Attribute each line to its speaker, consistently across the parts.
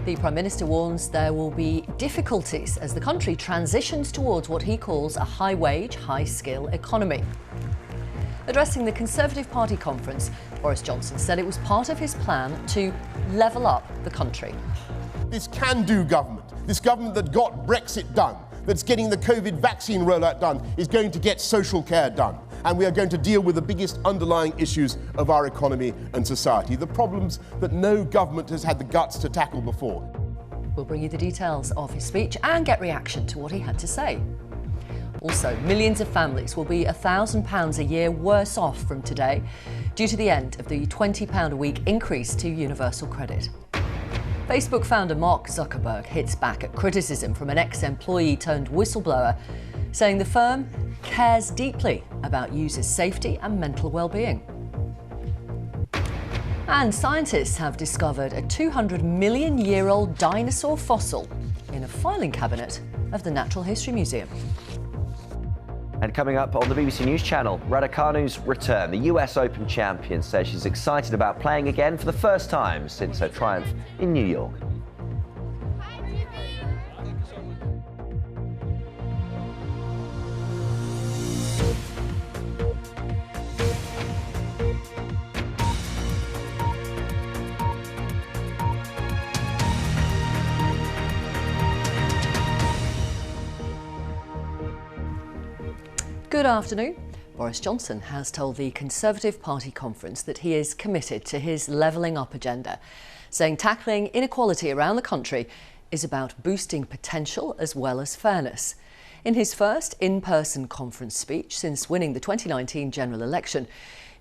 Speaker 1: The Prime Minister warns there will be difficulties as the country transitions towards what he calls a high-wage, high-skill economy. Addressing the Conservative Party conference, Boris Johnson said it was part of his plan to level up the country.
Speaker 2: This can-do government, this government that got Brexit done, that's getting the COVID vaccine rollout done, is going to get social care done. And we are going to deal with the biggest underlying issues of our economy and society, the problems that no government has had the guts to tackle before.
Speaker 1: We'll bring you the details of his speech and get reaction to what he had to say. Also, millions of families will be £1,000 a year worse off from today due to the end of the £20 a week increase to universal credit. Facebook founder Mark Zuckerberg hits back at criticism from an ex-employee turned whistleblower, saying the firm cares deeply about users' safety and mental well-being. And scientists have discovered a 200-million-year-old dinosaur fossil in a filing cabinet of the Natural History Museum.
Speaker 3: And coming up on the BBC News Channel, Raducanu's return. The US Open champion says she's excited about playing again for the first time since her triumph in New York.
Speaker 1: Good afternoon. Boris Johnson has told the Conservative Party conference that he is committed to his levelling up agenda, saying tackling inequality around the country is about boosting potential as well as fairness. In his first in-person conference speech since winning the 2019 general election,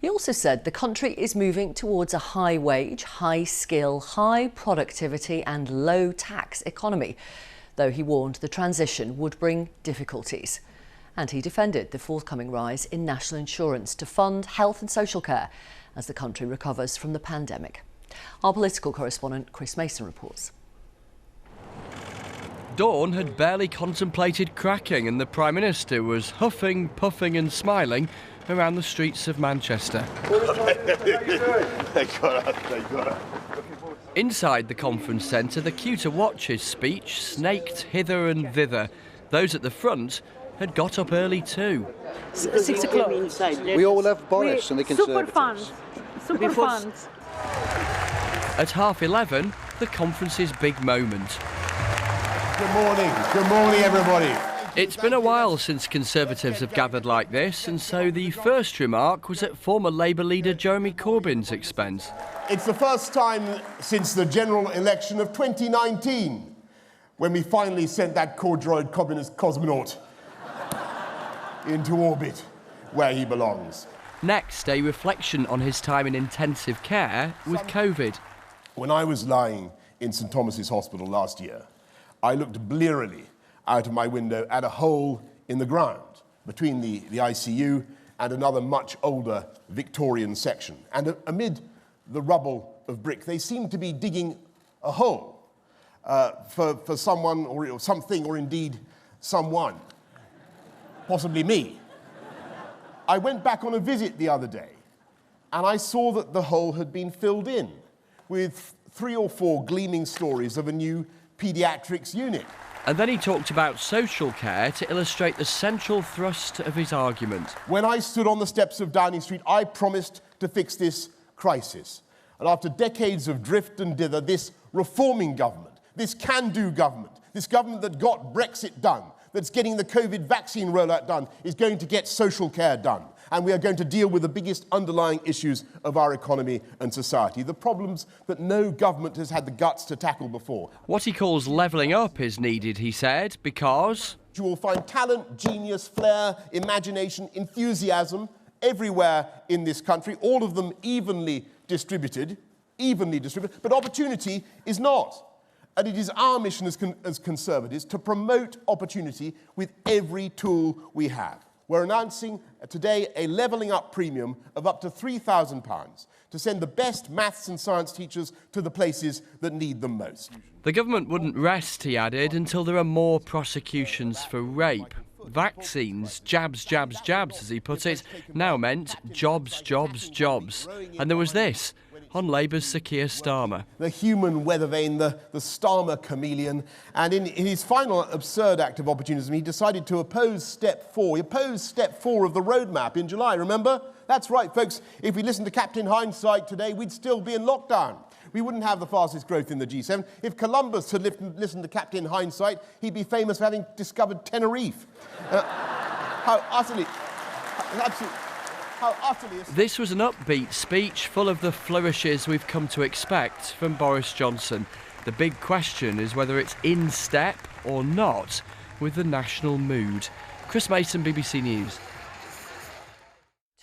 Speaker 1: he also said the country is moving towards a high-wage, high-skill, high-productivity and low-tax economy, though he warned the transition would bring difficulties. And he defended the forthcoming rise in national insurance to fund health and social care as the country recovers from the pandemic. Our political correspondent Chris Mason reports.
Speaker 4: Dawn had barely contemplated cracking and the Prime Minister was huffing, puffing and smiling around the streets of Manchester. Inside the conference centre, the queue to watch his speech snaked hither and thither. Those at the front had got up early too.
Speaker 5: 6 o'clock.
Speaker 6: We all love Boris and the Conservatives.
Speaker 5: Super fans.
Speaker 4: At 11:30, the conference's big moment.
Speaker 2: Good morning everybody.
Speaker 4: It's been a while since Conservatives have gathered like this, and so the first remark was at former Labour leader Jeremy Corbyn's expense.
Speaker 2: It's the first time since the general election of 2019 when we finally sent that core-droid communist cosmonaut into orbit where he belongs.
Speaker 4: Next, a reflection on his time in intensive care with COVID.
Speaker 2: When I was lying in St Thomas's Hospital last year, I looked blearily out of my window at a hole in the ground between the ICU and another much older Victorian section. And amid the rubble of brick, they seemed to be digging a hole for someone or something or indeed someone. Possibly me. I went back on a visit the other day and I saw that the hole had been filled in with 3 or 4 gleaming stories of a new paediatrics unit.
Speaker 4: And then he talked about social care to illustrate the central thrust of his argument.
Speaker 2: When I stood on the steps of Downing Street, I promised to fix this crisis. And after decades of drift and dither, this reforming government, this can-do government, this government that got Brexit done, that's getting the COVID vaccine rollout done, is going to get social care done. And we are going to deal with the biggest underlying issues of our economy and society, the problems that no government has had the guts to tackle before.
Speaker 4: What he calls levelling up is needed, he said, because
Speaker 2: you will find talent, genius, flair, imagination, enthusiasm everywhere in this country, all of them evenly distributed, but opportunity is not. And it is our mission as Conservatives to promote opportunity with every tool we have. We're announcing today a levelling up premium of up to £3,000 to send the best maths and science teachers to the places that need them most.
Speaker 4: The government wouldn't rest, he added, until there are more prosecutions for rape. Vaccines, jabs, jabs, jabs, as he put it, now meant jobs, jobs, jobs. And there was this. on Labour's Sir Keir Starmer.
Speaker 2: The human weather vane, the Starmer chameleon. And in his final absurd act of opportunism, he decided to oppose step 4. He opposed step 4 of the roadmap in July, remember? That's right, folks. If we listened to Captain Hindsight today, we'd still be in lockdown. We wouldn't have the fastest growth in the G7. If Columbus had listened to Captain Hindsight, he'd be famous for having discovered Tenerife. How utterly...
Speaker 4: This was an upbeat speech full of the flourishes we've come to expect from Boris Johnson. The big question is whether it's in step or not with the national mood. Chris Mason, BBC News.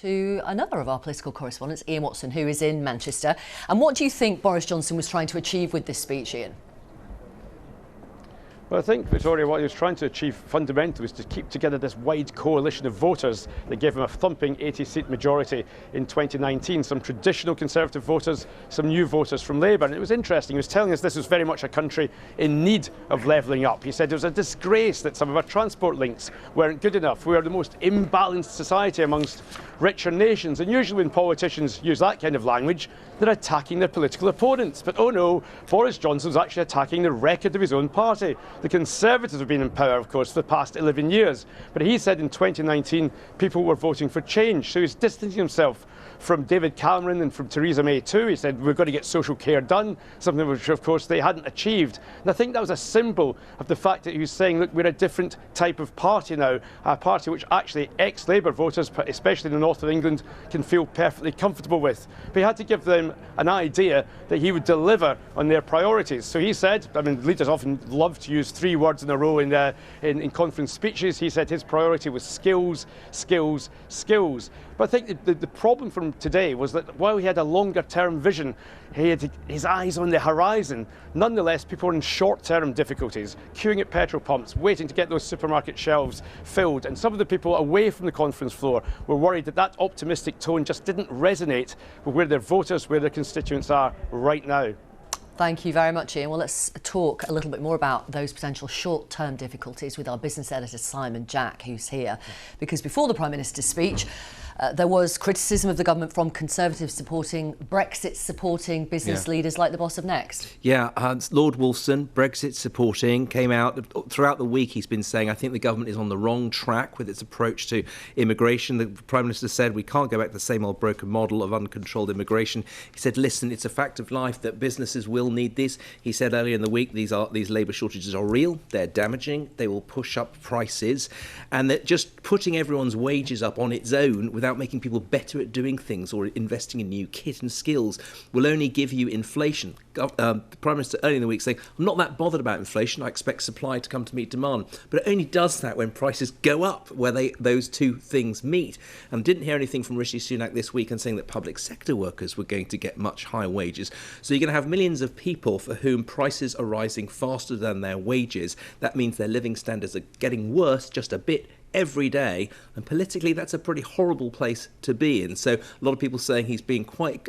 Speaker 1: To another of our political correspondents, Ian Watson, who is in Manchester. And what do you think Boris Johnson was trying to achieve with this speech, Ian?
Speaker 7: Well, I think, Victoria, what he was trying to achieve fundamentally was to keep together this wide coalition of voters that gave him a thumping 80-seat majority in 2019. Some traditional Conservative voters, some new voters from Labour. And it was interesting. He was telling us this was very much a country in need of levelling up. He said it was a disgrace that some of our transport links weren't good enough. We are the most imbalanced society amongst richer nations. And usually when politicians use that kind of language, they're attacking their political opponents. But oh no, Boris Johnson was actually attacking the record of his own party. The Conservatives have been in power, of course, for the past 11 years. But he said in 2019 people were voting for change. So he's distancing himself from David Cameron and from Theresa May too. He said we've got to get social care done, something which of course they hadn't achieved. And I think that was a symbol of the fact that he was saying, look, we're a different type of party now, a party which actually ex-Labour voters, especially in the north of England, can feel perfectly comfortable with. But he had to give them an idea that he would deliver on their priorities. So he said, I mean, leaders often love to use 3 words in a row in conference speeches. He said his priority was skills, skills, skills. But I think the problem from today was that while he had a longer term vision, he had his eyes on the horizon. Nonetheless, people were in short-term difficulties, queuing at petrol pumps, waiting to get those supermarket shelves filled. And some of the people away from the conference floor were worried that that optimistic tone just didn't resonate with where their voters, where their constituents are right now.
Speaker 1: Thank you very much, Ian. Well, let's talk a little bit more about those potential short-term difficulties with our business editor, Simon Jack, who's here. Because before the Prime Minister's speech, there was criticism of the government from Conservatives supporting Brexit, supporting business leaders like the boss of Next.
Speaker 8: Yeah, Lord Wolfson, Brexit supporting, came out throughout the week. He's been saying, I think the government is on the wrong track with its approach to immigration. The Prime Minister said we can't go back to the same old broken model of uncontrolled immigration. He said, listen, it's a fact of life that businesses will need this. He said earlier in the week, these labour shortages are real, they're damaging, they will push up prices, and that just putting everyone's wages up on its own without making people better at doing things or investing in new kit and skills will only give you inflation. The Prime Minister earlier in the week saying, I'm not that bothered about inflation, I expect supply to come to meet demand. But it only does that when prices go up, where those two things meet. And didn't hear anything from Rishi Sunak this week and saying that public sector workers were going to get much higher wages. So you're going to have millions of people for whom prices are rising faster than their wages. That means their living standards are getting worse just a bit every day, and politically that's a pretty horrible place to be in. So a lot of people saying he's being quite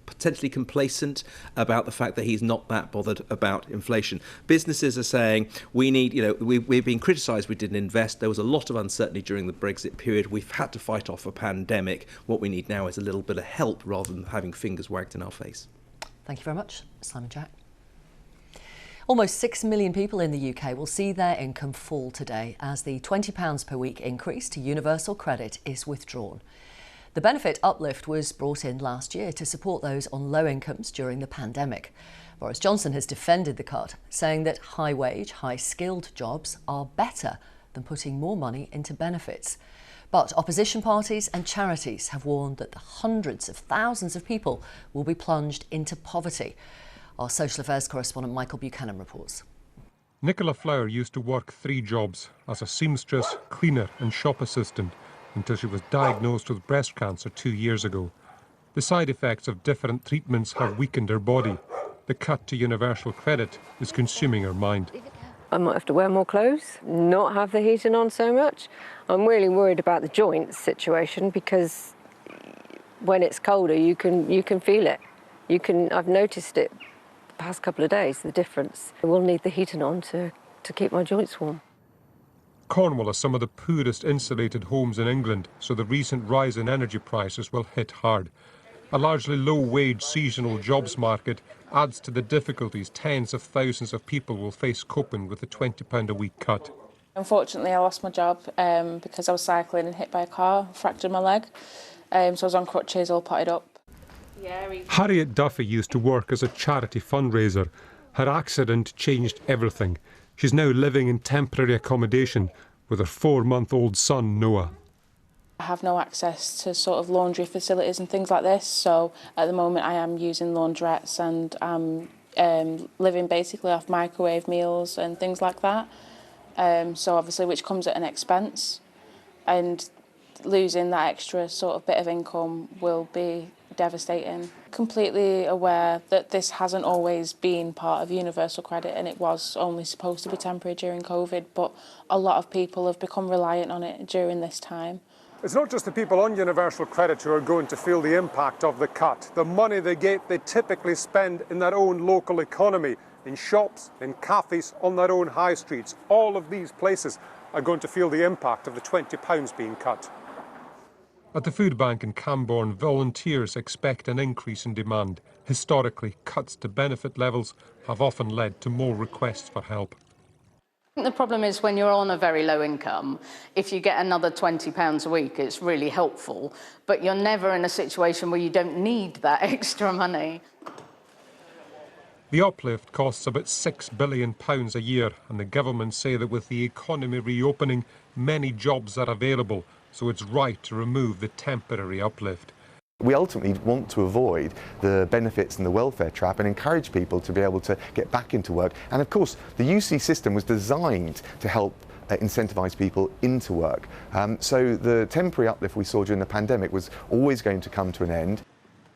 Speaker 8: potentially complacent about the fact that he's not that bothered about inflation. Businesses are saying we've been criticised we didn't invest. There was a lot of uncertainty during the Brexit period. We've had to fight off a pandemic. What we need now is a little bit of help rather than having fingers wagged in our face.
Speaker 1: Thank you very much, Simon Jack. Almost 6 million people in the UK will see their income fall today as the £20 per week increase to universal credit is withdrawn. The benefit uplift was brought in last year to support those on low incomes during the pandemic. Boris Johnson has defended the cut, saying that high-wage, high-skilled jobs are better than putting more money into benefits. But opposition parties and charities have warned that the hundreds of thousands of people will be plunged into poverty. Our social affairs correspondent Michael Buchanan reports.
Speaker 9: Nicola Flower used to work 3 jobs as a seamstress, cleaner and shop assistant until she was diagnosed with breast cancer 2 years ago. The side effects of different treatments have weakened her body. The cut to universal credit is consuming her mind.
Speaker 10: I might have to wear more clothes, not have the heating on so much. I'm really worried about the joints situation because when it's colder you can feel it. I've noticed it past couple of days, the difference. I will need the heating on to keep my joints warm.
Speaker 9: Cornwall has some of the poorest insulated homes in England, so the recent rise in energy prices will hit hard. A largely low-wage seasonal jobs market adds to the difficulties tens of thousands of people will face coping with the £20 a week cut.
Speaker 5: Unfortunately, I lost my job because I was cycling and hit by a car, fractured my leg. So I was on crutches, all potted up.
Speaker 9: Harriet Duffy used to work as a charity fundraiser. Her accident changed everything. She's now living in temporary accommodation with her 4-month-old son, Noah.
Speaker 5: I have no access to sort of laundry facilities and things like this, so at the moment I am using laundrettes and I'm living basically off microwave meals and things like that. So obviously, which comes at an expense, and losing that extra sort of bit of income will be devastating. Completely aware that this hasn't always been part of universal credit, and it was only supposed to be temporary during COVID, but a lot of people have become reliant on it during this time.
Speaker 11: It's not just the people on universal credit who are going to feel the impact of the cut. The money they get, they typically spend in their own local economy, in shops, in cafes, on their own high streets. All of these places are going to feel the impact of the £20 being cut.
Speaker 9: At the food bank in Camborne, volunteers expect an increase in demand. Historically, cuts to benefit levels have often led to more requests for help.
Speaker 12: The problem is when you're on a very low income, if you get another £20 a week, it's really helpful, but you're never in a situation where you don't need that extra money.
Speaker 9: The uplift costs about £6 billion a year, and the government say that with the economy reopening, many jobs are available, so it's right to remove the temporary uplift.
Speaker 13: We ultimately want to avoid the benefits and the welfare trap and encourage people to be able to get back into work. And of course, the UC system was designed to help incentivise people into work. So the temporary uplift we saw during the pandemic was always going to come to an end.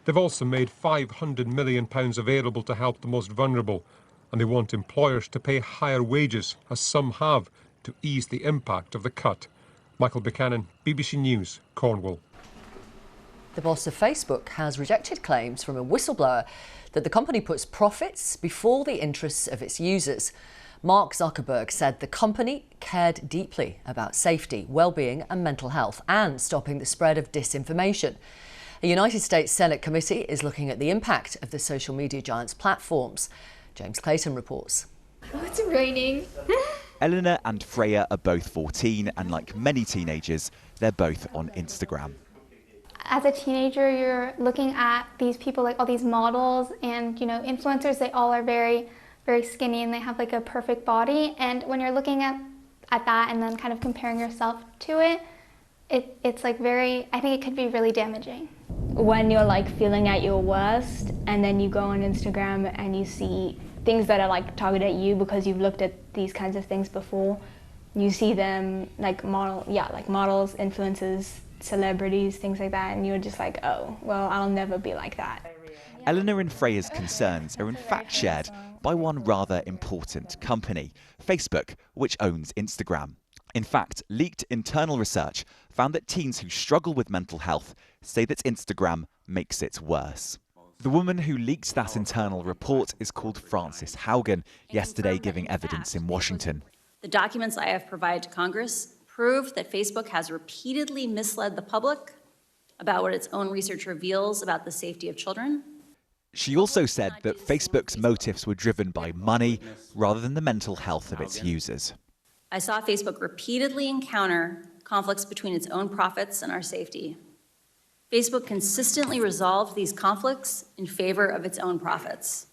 Speaker 9: They've also made £500 million available to help the most vulnerable, and they want employers to pay higher wages, as some have, to ease the impact of the cut. Michael Buchanan, BBC News, Cornwall.
Speaker 1: The boss of Facebook has rejected claims from a whistleblower that the company puts profits before the interests of its users. Mark Zuckerberg said the company cared deeply about safety, well-being and mental health, and stopping the spread of disinformation. A United States Senate committee is looking at the impact of the social media giant's platforms. James Clayton reports.
Speaker 14: Oh, it's raining.
Speaker 15: Eleanor and Freya are both 14, and like many teenagers, they're both on Instagram.
Speaker 14: As a teenager, you're looking at these people, like all these models and, you know, influencers. They all are very, very skinny and they have like a perfect body. And when you're looking at that and then kind of comparing yourself to it, it's like very, I think it could be really damaging.
Speaker 16: When you're like feeling at your worst and then you go on Instagram and you see things that are like targeted at you because you've looked at these kinds of things before, you see them like models, influencers, celebrities, things like that, and you're just like, oh, well, I'll never be like that.
Speaker 15: Eleanor and Freya's concerns are in fact shared by one rather important company, Facebook, which owns Instagram. In fact, leaked internal research found that teens who struggle with mental health say that Instagram makes it worse. The woman who leaked that internal report is called Frances Haugen, yesterday giving evidence in Washington.
Speaker 17: The documents I have provided to Congress prove that Facebook has repeatedly misled the public about what its own research reveals about the safety of children.
Speaker 15: She also said that Facebook's motives were driven by money rather than the mental health of its users.
Speaker 17: I saw Facebook repeatedly encounter conflicts between its own profits and our safety. Facebook consistently resolved these conflicts in favor of its own profits.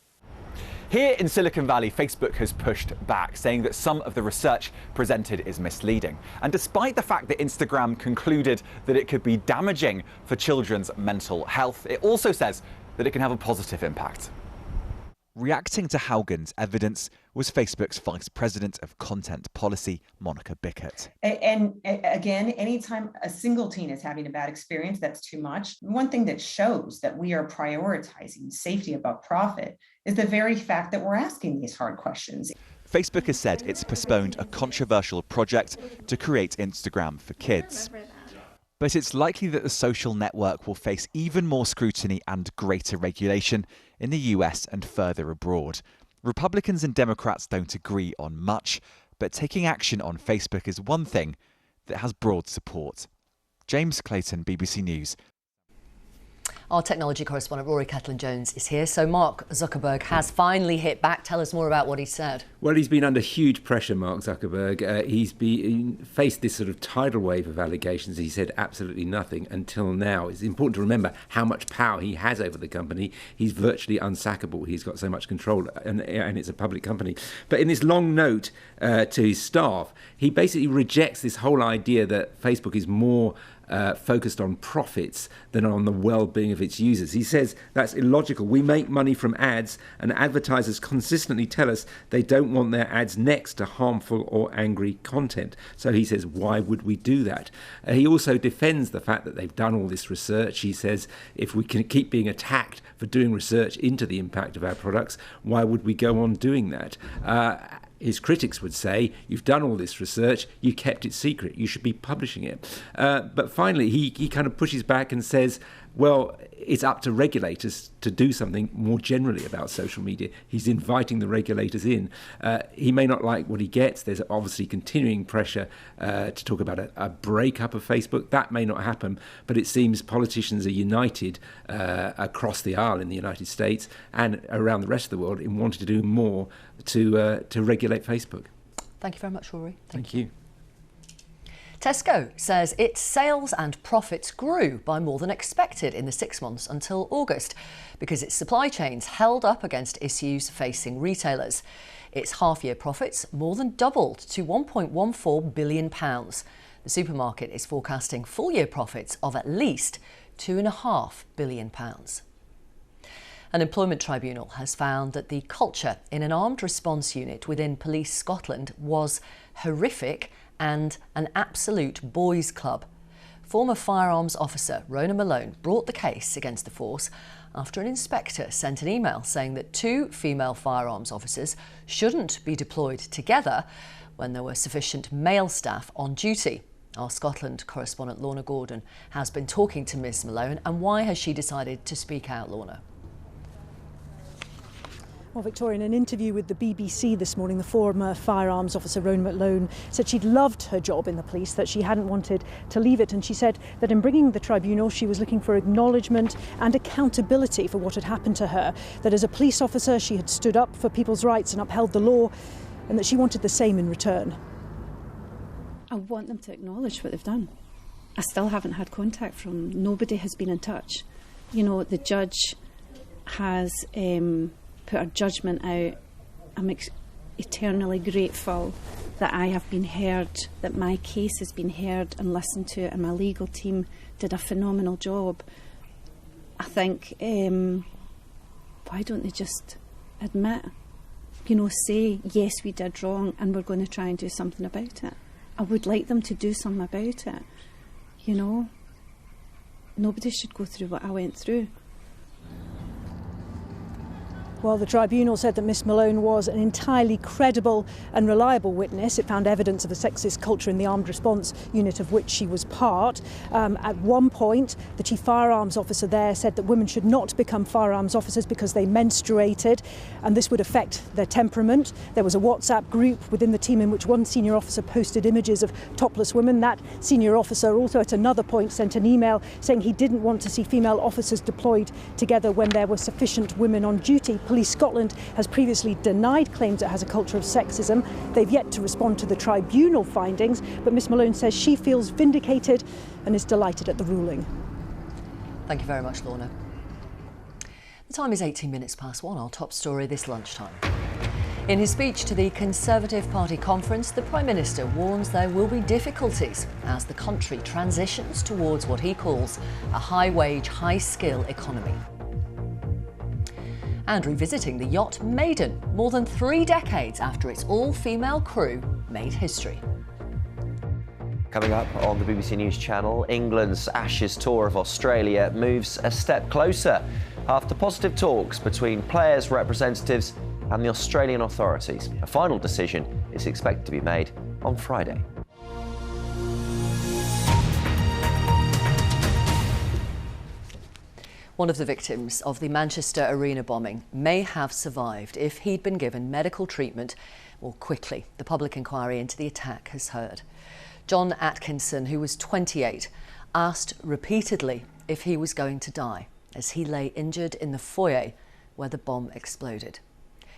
Speaker 15: Here in Silicon Valley, Facebook has pushed back, saying that some of the research presented is misleading. And despite the fact that Instagram concluded that it could be damaging for children's mental health, it also says that it can have a positive impact. Reacting to Haugen's evidence was Facebook's Vice President of Content Policy, Monica Bickett.
Speaker 18: And again, anytime a single teen is having a bad experience, that's too much. One thing that shows that we are prioritizing safety above profit is the very fact that we're asking these hard questions.
Speaker 15: Facebook has said it's postponed a controversial project to create Instagram for kids. But it's likely that the social network will face even more scrutiny and greater regulation in the US and further abroad. Republicans and Democrats don't agree on much, but taking action on Facebook is one thing that has broad support. James Clayton, BBC News.
Speaker 1: Our technology correspondent Rory Catlin-Jones is here. So Mark Zuckerberg has finally hit back. Tell us more about what he said.
Speaker 8: Well, he's been under huge pressure, Mark Zuckerberg. He's faced this sort of tidal wave of allegations. He said absolutely nothing until now. It's important to remember how much power he has over the company. He's virtually unsackable. He's got so much control, and it's a public company. But in this long note to his staff, he basically rejects this whole idea that Facebook is more focused on profits than on the well-being of its users. He says that's illogical. We make money from ads, and advertisers consistently tell us they don't want their ads next to harmful or angry content. So he says, why would we do that? He also defends the fact that they've done all this research. He says if we can keep being attacked for doing research into the impact of our products, why would we go on doing that? His critics would say, you've done all this research, you kept it secret, you should be publishing it. But finally, he kind of pushes back and says, well, it's up to regulators to do something more generally about social media. He's inviting the regulators in. He may not like what he gets. There's obviously continuing pressure to talk about a breakup of Facebook. That may not happen, but it seems politicians are united across the aisle in the United States and around the rest of the world in wanting to do more to regulate Facebook.
Speaker 1: Thank you very much, Rory.
Speaker 8: Thank you.
Speaker 1: Tesco says its sales and profits grew by more than expected in the 6 months until August because its supply chains held up against issues facing retailers. Its half-year profits more than doubled to £1.14 billion. The supermarket is forecasting full-year profits of at least £2.5 billion. An employment tribunal has found that the culture in an armed response unit within Police Scotland was horrific and an absolute boys' club. Former firearms officer Rona Malone brought the case against the force after an inspector sent an email saying that 2 female firearms officers shouldn't be deployed together when there were sufficient male staff on duty. Our Scotland correspondent Lorna Gordon has been talking to Ms Malone, and why has she decided to speak out, Lorna?
Speaker 19: Well, Victoria, in an interview with the BBC this morning, the former firearms officer Rona Malone said she'd loved her job in the police, that she hadn't wanted to leave it, and she said that in bringing the tribunal she was looking for acknowledgement and accountability for what had happened to her, that as a police officer she had stood up for people's rights and upheld the law, and that she wanted the same in return.
Speaker 20: I want them to acknowledge what they've done. I still haven't had contact from them. Nobody has been in touch. You know, the judge has put a judgment out. I'm eternally grateful that I have been heard, that my case has been heard and listened to, and my legal team did a phenomenal job. I think, why don't they just admit, you know, say, yes, we did wrong and we're going to try and do something about it. I would like them to do something about it, you know. Nobody should go through what I went through.
Speaker 19: Well, the tribunal said that Miss Malone was an entirely credible and reliable witness. It found evidence of a sexist culture in the armed response unit of which she was part. At one point, the chief firearms officer there said that women should not become firearms officers because they menstruated, and this would affect their temperament. There was a WhatsApp group within the team in which one senior officer posted images of topless women. That senior officer also at another point sent an email saying he didn't want to see female officers deployed together when there were sufficient women on duty. Police Scotland has previously denied claims it has a culture of sexism. They've yet to respond to the tribunal findings, but Miss Malone says she feels vindicated and is delighted at the ruling.
Speaker 1: Thank you very much, Lorna. The time is 18 minutes past 1, our top story this lunchtime. In his speech to the Conservative Party conference, the Prime Minister warns there will be difficulties as the country transitions towards what he calls a high-wage, high-skill economy. And revisiting the yacht Maiden, more than 3 decades after its all-female crew made history.
Speaker 3: Coming up on the BBC News Channel, England's Ashes tour of Australia moves a step closer after positive talks between players' representatives and the Australian authorities. A final decision is expected to be made on Friday.
Speaker 1: One of the victims of the Manchester Arena bombing may have survived if he'd been given medical treatment more quickly. The public inquiry into the attack has heard. John Atkinson, who was 28, asked repeatedly if he was going to die. as he lay injured in the foyer where the bomb exploded.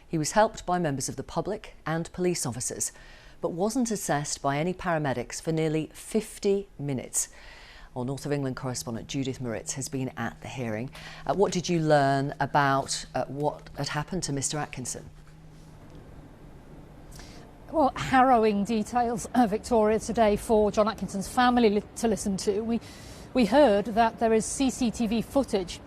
Speaker 1: He was helped by members of the public and police officers, but wasn't assessed by any paramedics for nearly 50 minutes. Our North of England correspondent Judith Moritz has been at the hearing. What did you learn about what had happened to Mr. Atkinson?
Speaker 21: Well, harrowing details, Victoria, today for John Atkinson's family to listen to. We heard that there is CCTV footage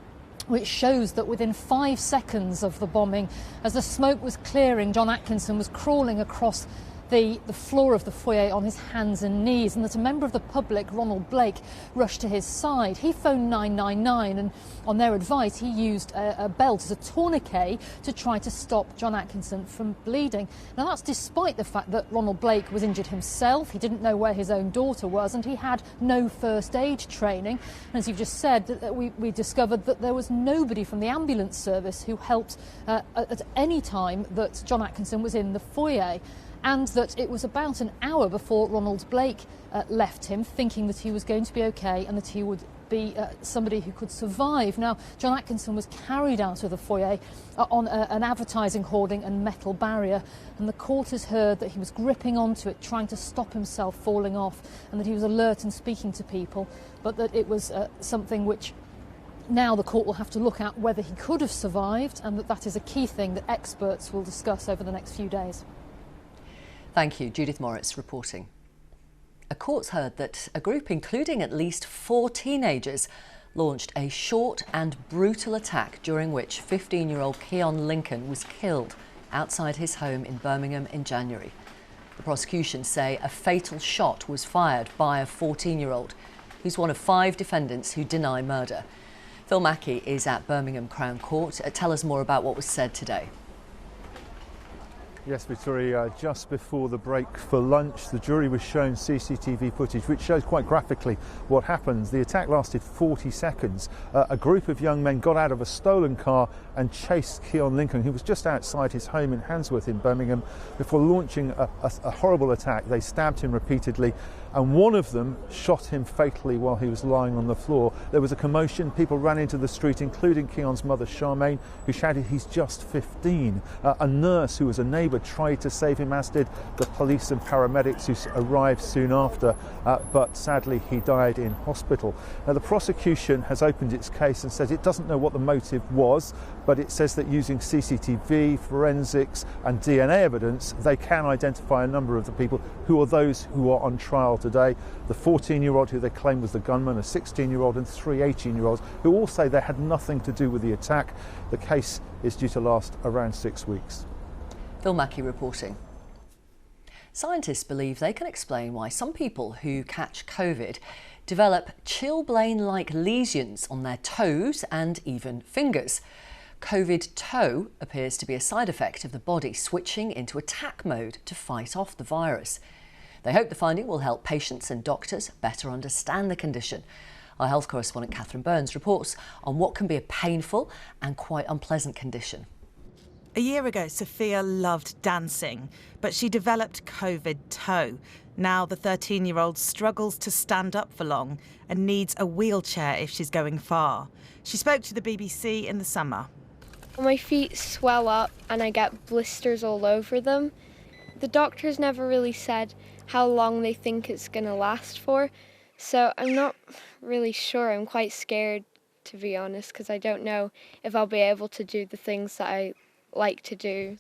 Speaker 21: which shows that within 5 seconds of the bombing, as the smoke was clearing, John Atkinson was crawling across the floor of the foyer on his hands and knees, and that a member of the public, Ronald Blake, rushed to his side. He phoned 999, and on their advice he used a belt as a tourniquet to try to stop John Atkinson from bleeding. Now that's despite the fact that Ronald Blake was injured himself. He didn't know where his own daughter was, and he had no first aid training. And as you've just said, we discovered that there was nobody from the ambulance service who helped at any time that John Atkinson was in the foyer, and that it was about an hour before Ronald Blake left him, thinking that he was going to be okay and that he would be somebody who could survive. Now, John Atkinson was carried out of the foyer on an advertising hoarding and metal barrier, and the court has heard that he was gripping onto it, trying to stop himself falling off, and that he was alert and speaking to people, but that it was something which now the court will have to look at whether he could have survived, and that is a key thing that experts will discuss over the next few days.
Speaker 1: Thank you. Judith Moritz reporting. A court's heard that a group including at least 4 teenagers launched a short and brutal attack during which 15-year-old Keon Lincoln was killed outside his home in Birmingham in January. The prosecution say a fatal shot was fired by a 14-year-old who's one of 5 defendants who deny murder. Phil Mackey is at Birmingham Crown Court. Tell us more about what was said today.
Speaker 22: Yes, Victoria, just before the break for lunch, the jury was shown CCTV footage which shows quite graphically what happens. The attack lasted 40 seconds. A group of young men got out of a stolen car and chased Keon Lincoln, who was just outside his home in Handsworth in Birmingham, before launching a horrible attack. They stabbed him repeatedly, and one of them shot him fatally while he was lying on the floor. There was a commotion. People ran into the street, including Keon's mother, Charmaine, who shouted, "He's just 15." A nurse who was a neighbour tried to save him, as did the police and paramedics who arrived soon after, but sadly he died in hospital. Now the prosecution has opened its case and says it doesn't know what the motive was, but it says that using CCTV, forensics and DNA evidence, they can identify a number of the people who are those who are on trial today. The 14-year-old who they claim was the gunman, a 16-year-old and 3 18-year-olds who all say they had nothing to do with the attack. The case is due to last around 6 weeks.
Speaker 1: Phil Mackey reporting. Scientists believe they can explain why some people who catch COVID develop chilblain-like lesions on their toes and even fingers. COVID toe appears to be a side effect of the body switching into attack mode to fight off the virus. They hope the finding will help patients and doctors better understand the condition. Our health correspondent Catherine Burns reports on what can be a painful and quite unpleasant condition.
Speaker 23: A year ago, Sophia loved dancing, but she developed COVID toe. Now the 13-year-old struggles to stand up for long and needs a wheelchair if she's going far. She spoke to the BBC in the summer.
Speaker 24: My feet swell up and I get blisters all over them. The doctors never really said how long they think it's going to last for, so I'm not really sure. I'm quite scared, to be honest, because I don't know if I'll be able to do the things that I like to do.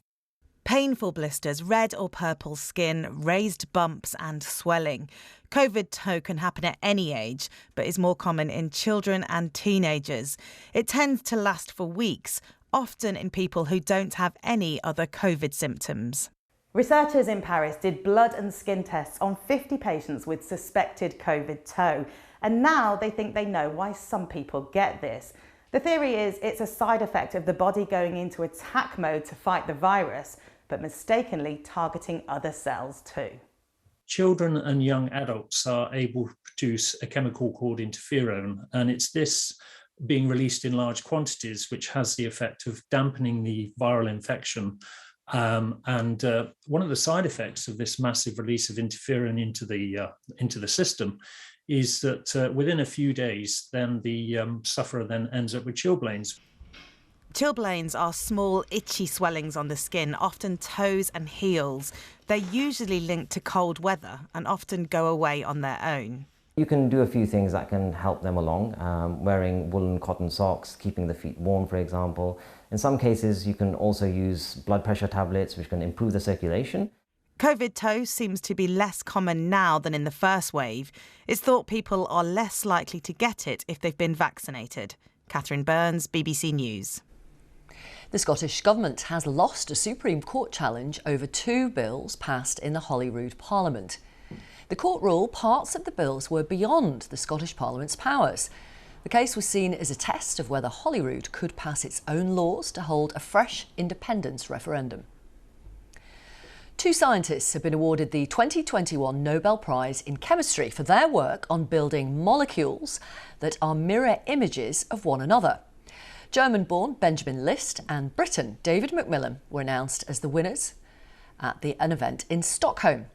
Speaker 23: Painful blisters, red or purple skin, raised bumps and swelling. COVID toe can happen at any age, but is more common in children and teenagers. It tends to last for weeks, often in people who don't have any other COVID symptoms.
Speaker 25: Researchers in Paris did blood and skin tests on 50 patients with suspected COVID toe, and now they think they know why some people get this. The theory is it's a side effect of the body going into attack mode to fight the virus, but mistakenly targeting other cells too.
Speaker 26: Children and young adults are able to produce a chemical called interferon, and it's this being released in large quantities which has the effect of dampening the viral infection. One of the side effects of this massive release of interferon into the system is that within a few days, then the sufferer then ends up with chilblains.
Speaker 25: Chilblains are small, itchy swellings on the skin, often toes and heels. They're usually linked to cold weather and often go away on their own.
Speaker 2: You can do a few things that can help them along, wearing woolen cotton socks, keeping the feet warm, for example. In some cases, you can also use blood pressure tablets, which can improve the circulation.
Speaker 25: Covid toe seems to be less common now than in the first wave. It's thought people are less likely to get it if they've been vaccinated. Catherine Burns, BBC News.
Speaker 1: The Scottish Government has lost a Supreme Court challenge over 2 bills passed in the Holyrood Parliament. The court ruled parts of the bills were beyond the Scottish Parliament's powers. The case was seen as a test of whether Holyrood could pass its own laws to hold a fresh independence referendum. 2 scientists have been awarded the 2021 Nobel Prize in Chemistry for their work on building molecules that are mirror images of one another. German-born Benjamin List and Briton David Macmillan were announced as the winners at an event in Stockholm.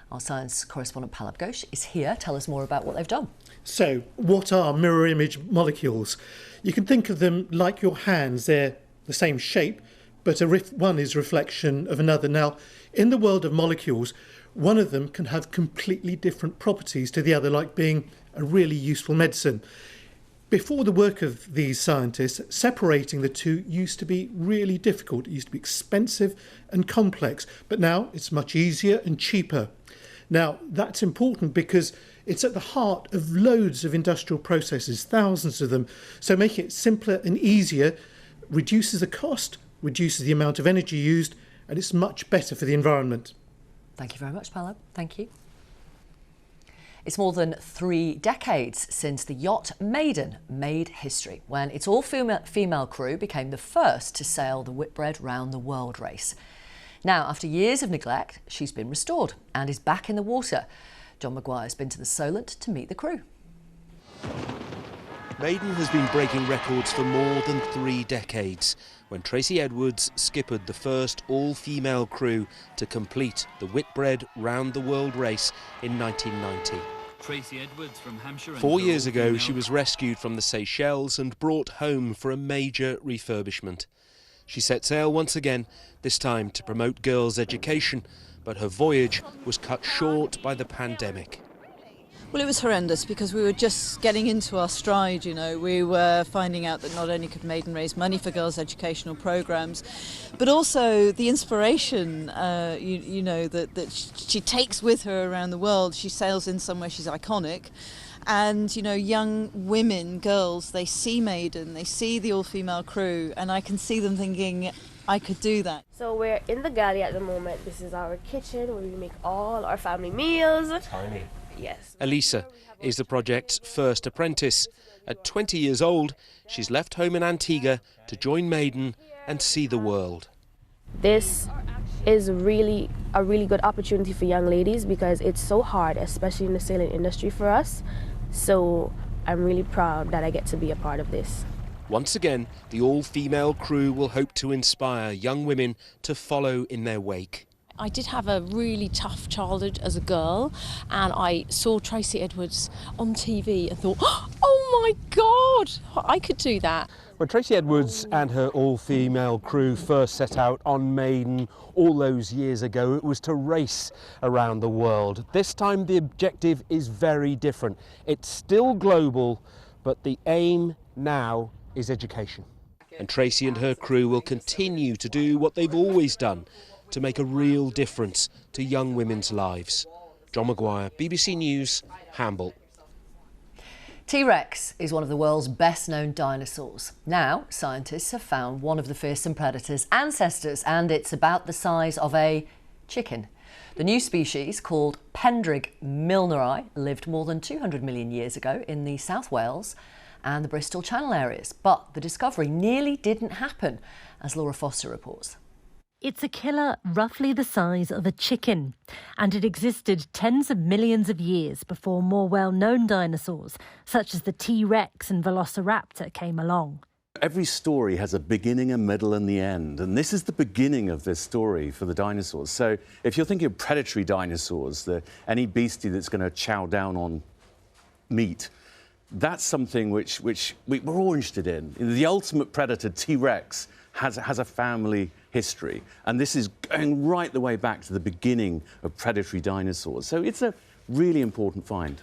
Speaker 1: Our science correspondent Palab Ghosh is here. Tell us more about what they've done.
Speaker 4: So, what are mirror image molecules? You can think of them like your hands. They're the same shape, but one is a reflection of another. Now, in the world of molecules, one of them can have completely different properties to the other, like being a really useful medicine. Before the work of these scientists, separating the two used to be really difficult. It used to be expensive and complex, but now it's much easier and cheaper. Now, that's important because it's at the heart of loads of industrial processes, thousands of them. So making it simpler and easier reduces the cost, reduces the amount of energy used, and it's much better for the environment.
Speaker 1: Thank you very much, Palab. Thank you. It's more than 3 decades since the yacht Maiden made history, when its all-female crew became the first to sail the Whitbread round the world race. Now, after years of neglect, she's been restored and is back in the water. John Maguire's been to the Solent to meet the crew.
Speaker 5: Maiden has been breaking records for more than 3 decades, when Tracy Edwards skippered the first all-female crew to complete the Whitbread round the world race in 1990.
Speaker 6: Tracy Edwards from Hampshire.
Speaker 5: 4 years ago, she was rescued from the Seychelles and brought home for a major refurbishment. She set sail once again, this time to promote girls' education, but her voyage was cut short by the pandemic.
Speaker 7: Well, it was horrendous because we were just getting into our stride, you know. We were finding out that not only could Maiden raise money for girls' educational programmes, but also the inspiration, that she takes with her around the world. She sails in somewhere, she's iconic. And, young women, girls, they see Maiden, they see the all-female crew, and I can see them thinking, I could do that.
Speaker 10: So we're in the galley at the moment. This is our kitchen where we make all our family meals.
Speaker 5: Tiny.
Speaker 10: Yes.
Speaker 5: Elisa is the project's first apprentice. At 20 years old, she's left home in Antigua to join Maiden and see the world.
Speaker 10: This is really a really good opportunity for young ladies because it's so hard, especially in the sailing industry for us. So I'm really proud that I get to be a part of this.
Speaker 5: Once again, the all-female crew will hope to inspire young women to follow in their wake.
Speaker 27: I did have a really tough childhood as a girl, and I saw Tracy Edwards on TV and thought, oh my God, I could do that.
Speaker 5: When Tracy Edwards and her all-female crew first set out on Maiden all those years ago, it was to race around the world. This time the objective is very different. It's still global, but the aim now is education. And Tracy and her crew will continue to do what they've always done, to make a real difference to young women's lives. John Maguire, BBC News, Hamble.
Speaker 1: T-Rex is one of the world's best-known dinosaurs. Now, scientists have found one of the fearsome predator's ancestors, and it's about the size of a chicken. The new species, called Pendrig milneri, lived more than 200 million years ago in the South Wales and the Bristol Channel areas. But the discovery nearly didn't happen, as Laura Foster reports.
Speaker 28: It's a killer roughly the size of a chicken, and it existed tens of millions of years before more well-known dinosaurs, such as the T-Rex and Velociraptor, came along.
Speaker 29: Every story has a beginning, a middle and the end, and this is the beginning of this story for the dinosaurs. So if you're thinking of predatory dinosaurs, any beastie that's going to chow down on meat. That's something which we're all interested in. The ultimate predator, T-Rex, has a family history, and this is going right the way back to the beginning of predatory dinosaurs. So it's a really important find.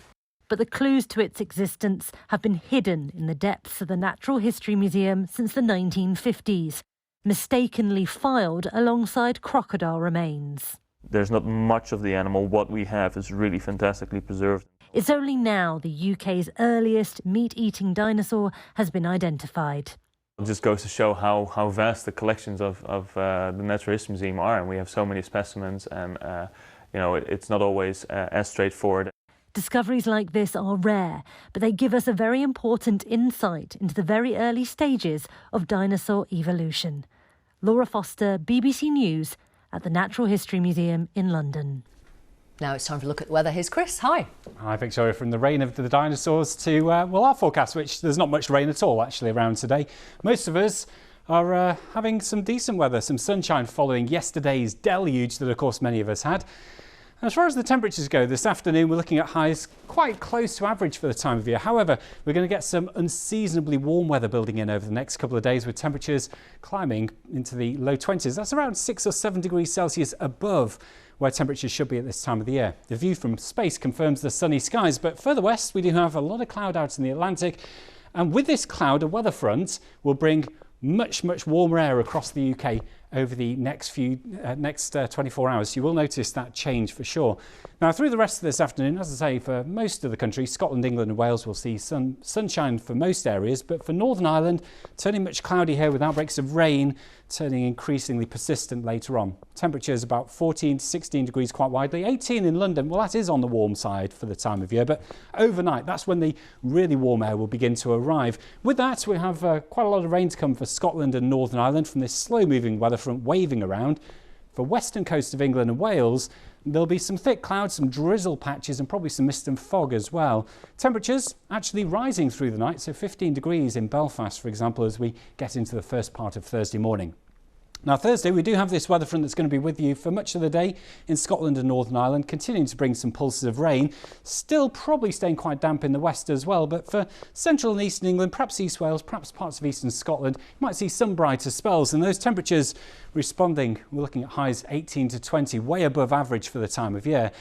Speaker 28: But the clues to its existence have been hidden in the depths of the Natural History Museum since the 1950s, mistakenly filed alongside crocodile remains.
Speaker 9: There's not much of the animal. What we have is really fantastically preserved.
Speaker 28: It's only now the UK's earliest meat-eating dinosaur has been identified.
Speaker 9: It just goes to show how vast the collections of the Natural History Museum are, and we have so many specimens, and it's not always as straightforward.
Speaker 28: Discoveries like this are rare, but they give us a very important insight into the very early stages of dinosaur evolution. Laura Foster, BBC News, at the Natural History Museum in London.
Speaker 1: Now it's time for a look at the weather. Here's Chris. Hi.
Speaker 11: Hi, Victoria. From the reign of the dinosaurs to, our forecast, which there's not much rain at all, actually, around today. Most of us are having some decent weather, some sunshine following yesterday's deluge that, of course, many of us had. As far as the temperatures go, this afternoon we're looking at highs quite close to average for the time of year. However, we're going to get some unseasonably warm weather building in over the next couple of days, with temperatures climbing into the low 20s. That's around 6 or 7 degrees Celsius above where temperatures should be at this time of the year. The view from space confirms the sunny skies, but further west we do have a lot of cloud out in the Atlantic, and with this cloud a weather front will bring much warmer air across the UK over the next 24 hours. You will notice that change for sure. Now, through the rest of this afternoon, as I say, for most of the country, Scotland, England and Wales will see sunshine for most areas, but for Northern Ireland, turning much cloudy here with outbreaks of rain, turning increasingly persistent later on. Temperatures about 14 to 16 degrees quite widely, 18 in London. Well, that is on the warm side for the time of year, but overnight, that's when the really warm air will begin to arrive. With that, we have quite a lot of rain to come for Scotland and Northern Ireland from this slow-moving weather front waving around. For western coast of England and Wales, there'll be some thick clouds, some drizzle patches and probably some mist and fog as well. Temperatures actually rising through the night, so 15 degrees in Belfast, for example, as we get into the first part of Thursday morning. Now, Thursday, we do have this weather front that's going to be with you for much of the day in Scotland and Northern Ireland, continuing to bring some pulses of rain. Still probably staying quite damp in the west as well, but for central and eastern England, perhaps East Wales, perhaps parts of eastern Scotland, you might see some brighter spells. And those temperatures responding, we're looking at highs 18 to 20, way above average for the time of year.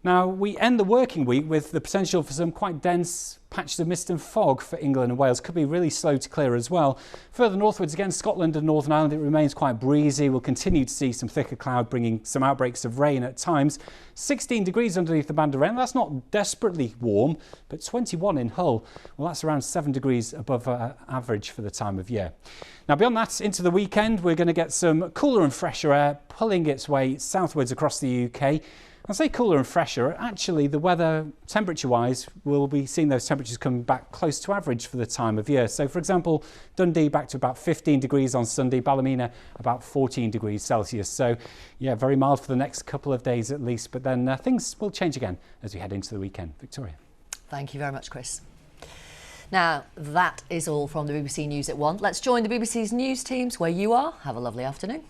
Speaker 11: Now, we end the working week with the potential for some quite dense patches of mist and fog for England and Wales. Could be really slow to clear as well. Further northwards, again, Scotland and Northern Ireland, it remains quite breezy. We'll continue to see some thicker cloud, bringing some outbreaks of rain at times. 16 degrees underneath the band of rain. That's not desperately warm, but 21 in Hull. Well, that's around 7 degrees above average for the time of year. Now, beyond that, into the weekend, we're going to get some cooler and fresher air pulling its way southwards across the UK. I say cooler and fresher, actually the weather temperature-wise, we'll be seeing those temperatures coming back close to average for the time of year. So, for example, Dundee back to about 15 degrees on Sunday, Ballymena about 14 degrees Celsius. So, yeah, very mild for the next couple of days at least, but then things will change again as we head into the weekend. Victoria.
Speaker 1: Thank you very much, Chris. Now, that is all from the BBC News at 1. Let's join the BBC's news teams where you are. Have a lovely afternoon.